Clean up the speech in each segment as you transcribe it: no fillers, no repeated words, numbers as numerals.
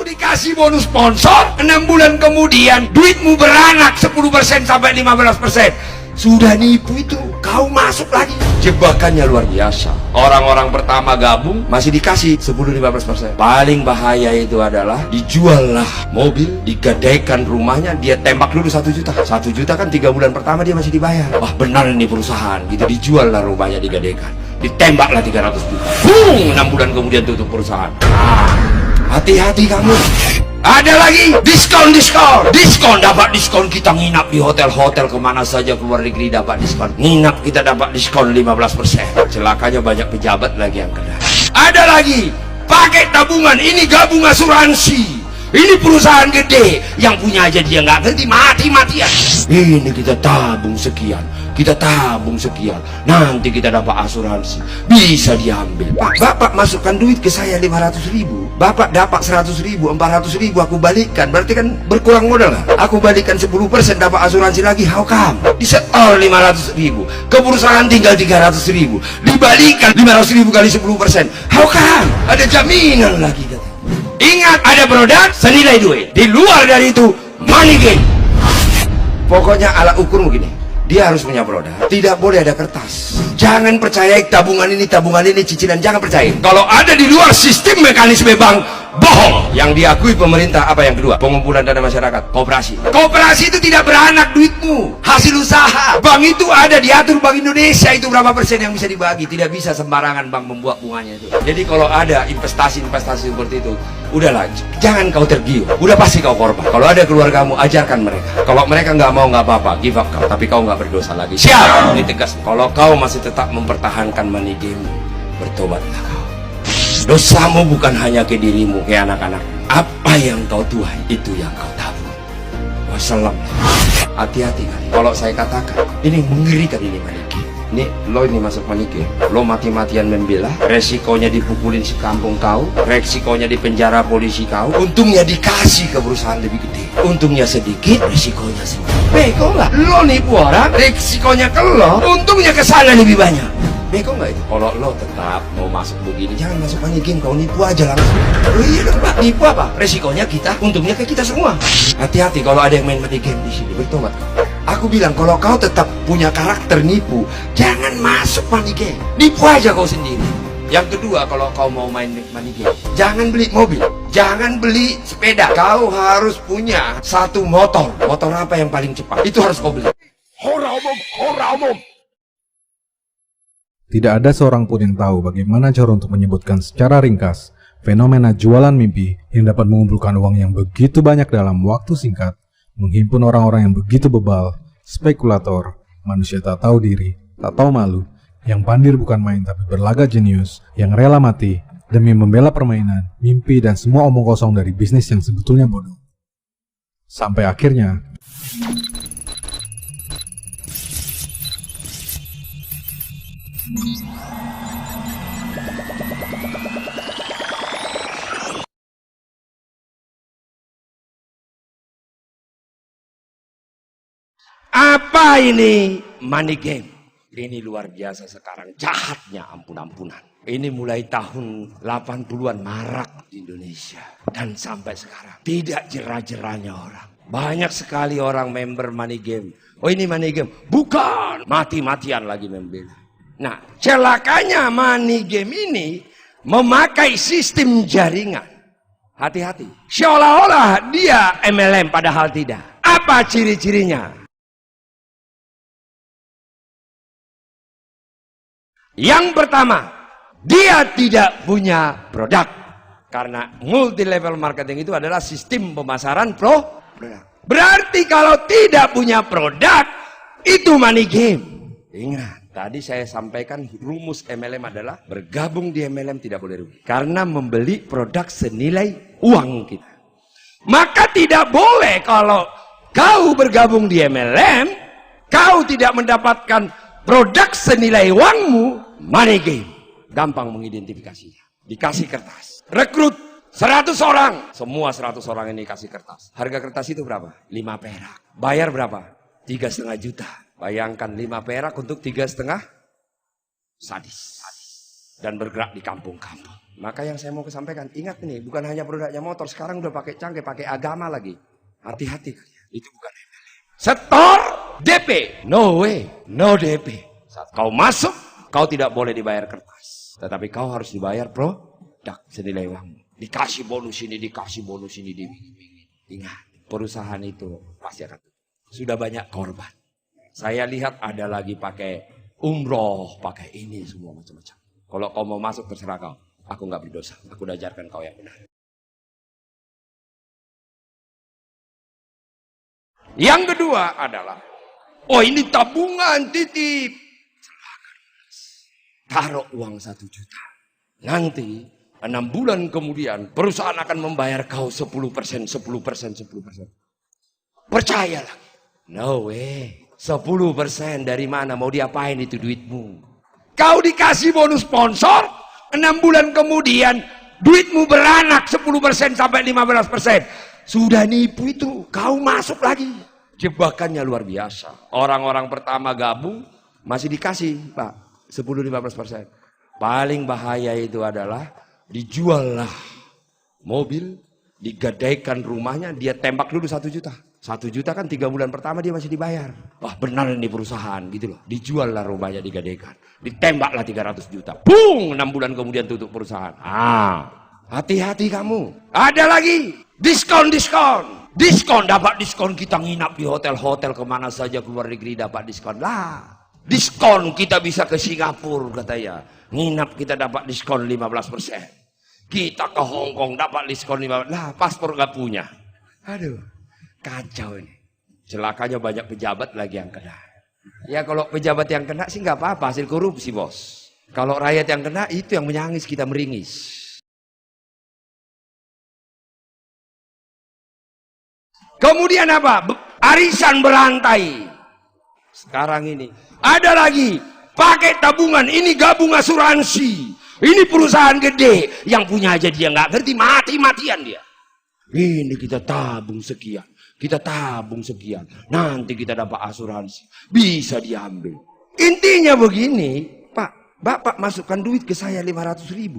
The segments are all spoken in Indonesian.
dikasih bonus sponsor, 6 bulan kemudian duitmu beranak 10% sampai 15%. Sudah nipu itu, kau masuk lagi. Jebakannya luar biasa. Orang-orang pertama gabung masih dikasih 10-15%. Paling bahaya itu adalah dijual lah mobil, digadaikan rumahnya, dia tembak dulu 1 juta. 1 juta kan 3 bulan pertama dia masih dibayar. Wah benar ini perusahaan gitu, dijual lah rumahnya, digadaikan, ditembaklah 300 juta. 6 bulan kemudian tutup perusahaan. Hati-hati kamu. Ada lagi diskon, dapat diskon, kita nginap di hotel-hotel kemana saja keluar negeri dapat diskon, nginap kita dapat diskon 15%. Celakanya banyak pejabat lagi yang kena. Ada lagi pakai tabungan, ini gabung asuransi, ini perusahaan gede, yang punya aja dia nggak ngerti, mati-matian. Ini kita tabung sekian, nanti kita dapat asuransi, bisa diambil. Pak, bapak masukkan duit ke saya 500.000, bapak dapat 100.000, 400.000 aku balikkan, berarti kan berkurang modal lah. Aku balikkan 10%, dapat asuransi lagi, how come? Disetor 500.000, ke perusahaan tinggal 300.000, dibalikan 500.000 kali 10%, how come? Ada jaminan lagi kata. Ingat, ada produk senilai duit. Di luar dari itu money game. Pokoknya alat ukurmu gini, dia harus punya produk, tidak boleh ada kertas. Jangan percaya tabungan ini, cicilan, jangan percaya. Kalau ada di luar sistem mekanisme bank, bohong. Yang diakui pemerintah apa yang kedua? Pengumpulan dana masyarakat, koperasi. Koperasi itu tidak beranak duitmu, hasil usaha. Bank itu ada diatur Bank Indonesia, itu berapa persen yang bisa dibagi. Tidak bisa sembarangan bank membuat bunganya itu. Jadi kalau ada investasi seperti itu, udahlah, jangan kau tergiur. Udah pasti kau korban. Kalau ada keluargamu, ajarkan mereka. Kalau mereka nggak mau, nggak apa-apa, give up kau. Tapi kau nggak berdosa lagi. Siap? Ini tegas. Kalau kau masih tetap mempertahankan money game, bertobatlah kau. Dosamu bukan hanya ke dirimu, ke anak-anak. Apa yang kau tuai, itu yang kau tabur. Wassalam. Hati-hati kali. Kalau saya katakan, ini mengerikan ini money game. Nih, lo ini masuk money game, lo mati-matian membela, resikonya dipukulin sekampung kau, resikonya di penjara polisi kau, untungnya dikasih ke perusahaan lebih gede, untungnya sedikit, resikonya sedikit. Bego nggak? Lo nipu orang, resikonya ke lo, untungnya ke sana lebih banyak. Bego nggak itu? Kalau lo tetap mau masuk begini, jangan masuk money game, kau nipu aja langsung. Oh iya dong Pak, nipu apa? Resikonya kita, untungnya ke kita semua. Hati-hati kalau ada yang main money game di sini, bertobat kau. Aku bilang kalau kau tetap punya karakter nipu, jangan masuk money game, nipu aja kau sendiri. Yang kedua, kalau kau mau main money game, jangan beli mobil, jangan beli sepeda. Kau harus punya satu motor. Motor apa yang paling cepat? Itu harus kau beli. Hora umum. Tidak ada seorang pun yang tahu bagaimana cara untuk menyebutkan secara ringkas fenomena jualan mimpi yang dapat mengumpulkan uang yang begitu banyak dalam waktu singkat, menghimpun orang-orang yang begitu bebal, spekulator, manusia tak tahu diri, tak tahu malu, yang pandir bukan main tapi berlagak jenius, yang rela mati demi membela permainan, mimpi dan semua omong kosong dari bisnis yang sebetulnya bodoh. Sampai akhirnya apa ini money game? Ini luar biasa sekarang, jahatnya ampun-ampunan. Ini mulai tahun 80-an marak di Indonesia dan sampai sekarang tidak jerah-jerahnya orang. Banyak sekali orang member money game. Oh ini money game, bukan, mati-matian lagi membela. Nah, celakanya money game ini memakai sistem jaringan. Hati-hati. Seolah-olah dia MLM padahal tidak. Apa ciri-cirinya? Yang pertama, dia tidak punya produk. Karena multi level marketing itu adalah sistem pemasaran produk. Berarti kalau tidak punya produk, itu money game. Ingat. Tadi saya sampaikan rumus MLM adalah bergabung di MLM tidak boleh rugi. Karena membeli produk senilai uang kita. Maka tidak boleh kalau kau bergabung di MLM, kau tidak mendapatkan produk senilai uangmu, money game. Gampang mengidentifikasinya. Dikasih kertas. Rekrut 100 orang. Semua 100 orang ini kasih kertas. Harga kertas itu berapa? 5 perak. Bayar berapa? 3,5 juta. Bayangkan 5 perak untuk 3,5 sadis. Dan bergerak di kampung-kampung. Maka yang saya mau sampaikan, ingat ini, bukan hanya produknya motor, sekarang udah pakai canggih, pakai agama lagi. Hati-hati, itu bukan MLM. Setor DP, no way, no DP. Saat kau masuk, kau tidak boleh dibayar kertas, tetapi kau harus dibayar produk senilai uangmu. Dikasih bonus ini, dikasih bonus ini, ingat, perusahaan itu pasti akan sudah banyak korban. Saya lihat ada lagi pakai umroh, pakai ini semua macam-macam. Kalau kau mau masuk terserah kau. Aku nggak berdosa. Aku udah ajarkan kau yang benar. Yang kedua adalah, oh ini tabungan titip. Taruh uang 1 juta. Nanti 6 bulan kemudian perusahaan akan membayar kau 10%. Percayalah. No way. 10% dari mana? Mau diapain itu duitmu? Kau dikasih bonus sponsor, 6 bulan kemudian duitmu beranak 10% sampai 15%. Sudah nipu itu, kau masuk lagi. Jebakannya luar biasa. Orang-orang pertama gabung masih dikasih, Pak, 10-15%. Paling bahaya itu adalah dijuallah mobil, digadaikan rumahnya, dia tembak dulu 1 juta. 1 juta kan 3 bulan pertama dia masih dibayar. Wah benar ini perusahaan gitu loh. Dijual lah rumahnya, digadaikan. Ditembaklah 300 juta. Bung, 6 bulan kemudian tutup perusahaan. Hati-hati kamu. Ada lagi. Diskon. Diskon, dapat diskon, kita nginap di hotel-hotel kemana saja keluar negeri dapat diskon. Lah, diskon kita bisa ke Singapura katanya. Nginap kita dapat diskon 15%. Kita ke Hong Kong dapat diskon 15%. Lah, paspor gak punya. Aduh. Kacau ini. Celakanya banyak pejabat lagi yang kena. Ya kalau pejabat yang kena sih nggak apa-apa, hasil korupsi bos. Kalau rakyat yang kena itu yang menyangis, kita meringis. Kemudian apa? Arisan berantai. Sekarang ini ada lagi pakai tabungan. Ini gabung asuransi. Ini perusahaan gede. Yang punya aja dia nggak ngerti, mati-matian dia. Ini kita tabung sekian. Kita tabung sekian, nanti kita dapat asuransi, bisa diambil. Intinya begini, Pak, Bapak masukkan duit ke saya 500.000,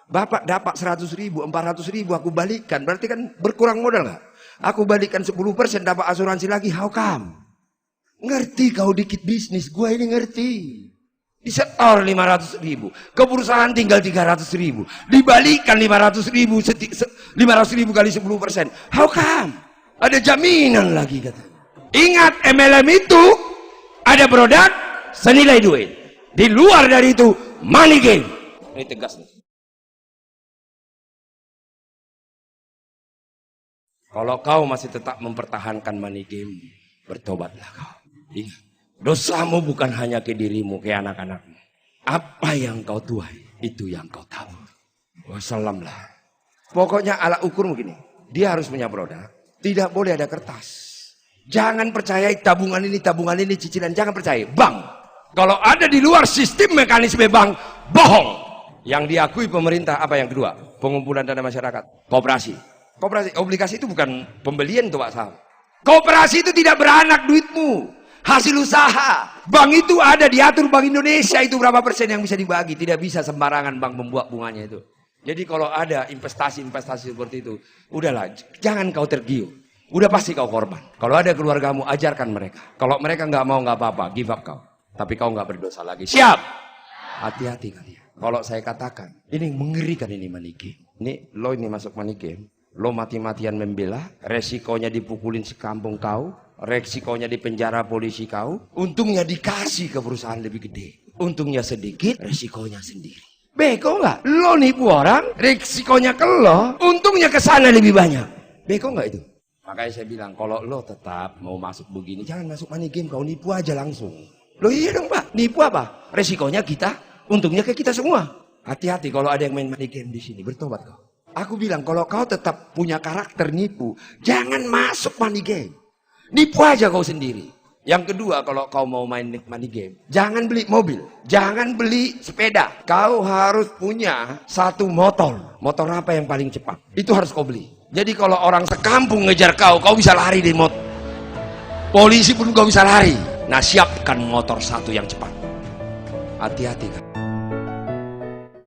Bapak dapat 100.000, 400.000, aku balikkan, berarti kan berkurang modal nggak? Aku balikkan 10%, dapat asuransi lagi, how come? Ngerti kau dikit bisnis, gua ini ngerti. Disetor 500.000, ke perusahaan tinggal 300.000, dibalikkan 500.000 kali 10%, how come? Ada jaminan lagi kata. Ingat MLM itu ada produk senilai duit. Di luar dari itu money game. Ini tegas nih. Kalau kau masih tetap mempertahankan money game, bertobatlah kau. Ingat, dosamu bukan hanya ke dirimu, ke anak-anakmu. Apa yang kau tuai, itu yang kau tahu. Wassalamlah. Pokoknya ala ukurmu gini, dia harus punya produk. Tidak boleh ada kertas. Jangan percaya tabungan ini, cicilan. Jangan percaya. Bank. Kalau ada di luar sistem mekanisme bank, bohong. Yang diakui pemerintah, apa yang kedua? Pengumpulan dana masyarakat. Koperasi. Koperasi, obligasi itu bukan pembelian tuh Pak saham. Koperasi itu tidak beranak duitmu. Hasil usaha. Bank itu ada diatur Bank Indonesia itu berapa persen yang bisa dibagi. Tidak bisa sembarangan bank membuat bunganya itu. Jadi kalau ada investasi seperti itu, udahlah, jangan kau tergiur. Udah pasti kau korban. Kalau ada keluargamu, ajarkan mereka. Kalau mereka nggak mau, nggak apa-apa, give up kau. Tapi kau nggak berdosa lagi. Siap? Hati-hati kalian. Kalau saya katakan, ini mengerikan ini money game. Ini lo ini masuk money game, lo mati-matian membela, resikonya dipukulin sekampung kau, resikonya di penjara polisi kau, untungnya dikasih ke perusahaan lebih gede. Untungnya sedikit, resikonya sendiri. Beko nggak? Lo nipu orang, risikonya ke lo, untungnya ke sana lebih banyak. Beko nggak itu? Makanya saya bilang, kalau lo tetap mau masuk begini, jangan masuk money game, kau nipu aja langsung. Lo iya dong Pak, nipu apa? Resikonya kita, untungnya ke kita semua. Hati-hati kalau ada yang main money game di sini, bertobat kau. Aku bilang, kalau kau tetap punya karakter nipu, jangan masuk money game. Nipu aja kau sendiri. Yang kedua, kalau kau mau main money game, jangan beli mobil, jangan beli sepeda. Kau harus punya satu motor. Motor apa yang paling cepat? Itu harus kau beli. Jadi kalau orang sekampung ngejar kau, kau bisa lari di motor. Polisi pun kau bisa lari. Nah, siapkan motor satu yang cepat. Hati-hati kan.